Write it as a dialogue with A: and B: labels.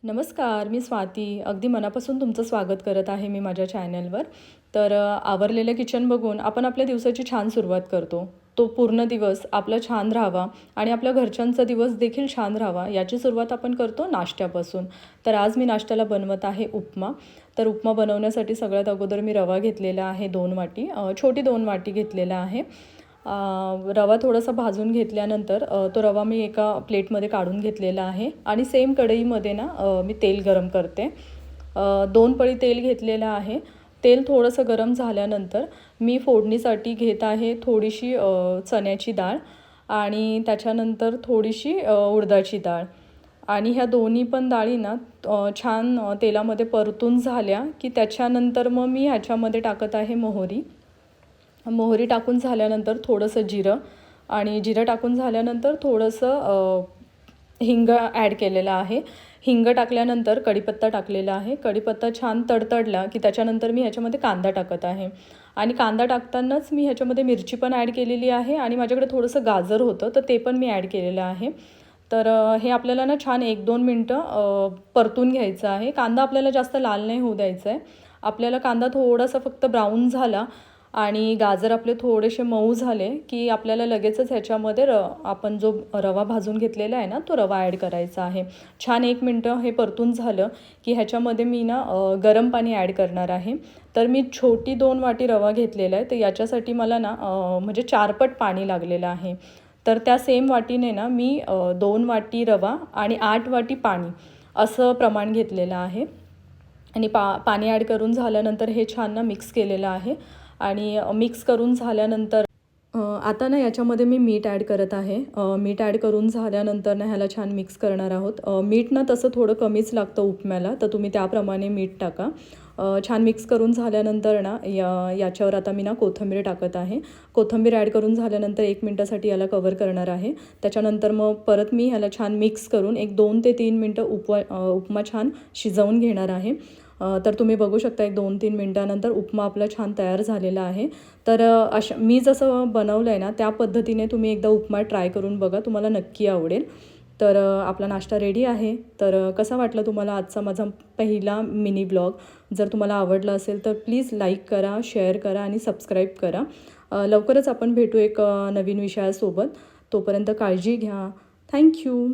A: नमस्कार, मी स्वाती. अगदी मनापासून तुमचं स्वागत करत आहे मी माझ्या चॅनलवर. आवरलेलं किचन बघून आपण आपल्या दिवसाची छान सुरुवात करतो. तो पूर्ण दिवस आपला छान राहावा आणि आपल्या घरच्यांचा दिवस देखील छान राहावा याची सुरुवात आपण करतो नाश्त्यापासून. तर आज मी नाश्त्याला बनवत आहे उपमा. तर उपमा बनवण्यासाठी सगळ्यात अगोदर मी रवा घेतलेला आहे 2 वाटी. छोटी 2 वाटी घेतलेला आहे. रवा थोडासा भाजून घेतल्यानंतर तो रवा मी एका प्लेटमध्ये काढून घेतलेला आहे आणि सेम कढईमध्ये ना मी तेल गरम करते. 2 पळी तेल घेतलेलं आहे. तेल थोडंसं गरम झाल्यानंतर मी फोडणीसाठी घेत आहे थोडीशी चण्याची डाळ आणि त्याच्यानंतर थोडीशी उडदाची डाळ आणि ह्या दोन्ही पण डाळी ना छान तेलामध्ये परतून झाल्या की त्याच्यानंतर मग मी ह्याच्यामध्ये टाकत आहे मोहरी. मोहरी टाकून झाल्यानंतर थोडंसं जिरं आणि जिरं टाकून झाल्यानंतर थोडंसं हिंग ॲड केलेलं आहे. हिंग टाकल्यानंतर कढीपत्ता टाकलेला आहे. कढीपत्ता छान तडतडला की त्याच्यानंतर मी ह्याच्यामध्ये कांदा टाकत आहे आणि कांदा टाकतानाच मी ह्याच्यामध्ये मिरची पण ॲड केलेली आहे आणि माझ्याकडे थोडंसं गाजर होतं तर ते पण मी ॲड केलेलं आहे. हे आपल्याला ना छान 1-2 मिनटं परतून घ्यायचं आहे. कांदा आपल्याला जास्त लाल नाही होऊ द्यायचा आहे. आपल्याला कांदा थोडासा फक्त ब्राऊन झाला आणि गाजर आपले थोडेसे मऊ झाले की आपल्याला लगेचच ह्याच्यामध्ये आपण जो रवा भाजून घेतलेला आहे ना तो रवा ॲड करायचा आहे. छान 1 मिनटं हे परतून झालं की ह्याच्यामध्ये मी ना गरम पाणी ॲड करणार आहे. तर मी छोटी 2 वाटी रवा घेतलेला आहे तर याच्यासाठी मला ना म्हणजे 4 पट पाणी लागलेलं आहे. तर त्या सेम वाटीने ना मी 2 वाटी रवा आणि 8 वाटी पाणी असं प्रमाण घेतलेलं आहे आणि पाणी ॲड करून झाल्यानंतर हे छान ना मिक्स केलेलं आहे आणि मिक्स करून झाल्यानंतर आता ना याच्यामध्ये मी मीठ ॲड करत आहे. मीठ ॲड करून झाल्यानंतर ना ह्याला छान मिक्स करणार आहोत. मीठ ना तसं थोडं कमीच लागतं उपम्याला तर तुम्ही त्याप्रमाणे मीठ टाका. छान मिक्स करून झाल्यानंतर ना याच्यावर आता मी ना कोथिंबीर टाकत आहे. कोथिंबीर ॲड करून झाल्यानंतर 1 मिनटासाठी याला कवर करणार आहे. त्याच्यानंतर मग परत मी ह्याला छान मिक्स करून एक 2 ते 3 मिनटं उपमा छान शिजवून घेणार आहे. तर तुम्ही बघू शकता एक 2-3 मिनटानंतर उपमा आपला छान तयार झालेला आहे. मी जसं बनवलं आहे ना त्या पद्धतीने तुम्ही एकदा उपमा ट्राय करून बघा, तुम्हाला नक्की आवडेल. आपला नाश्ता रेडी आहे. कसा वाटला तुम्हाला आजचा माझा पहिला मिनी ब्लॉग? जर तुम्हाला आवडला असेल तर प्लीज लाईक करा, शेअर करा आणि सबस्क्राईब करा. लवकरच आपण भेटू एक नवीन विषयासोबत. तोपर्यंत काळजी घ्या. थँक्यू.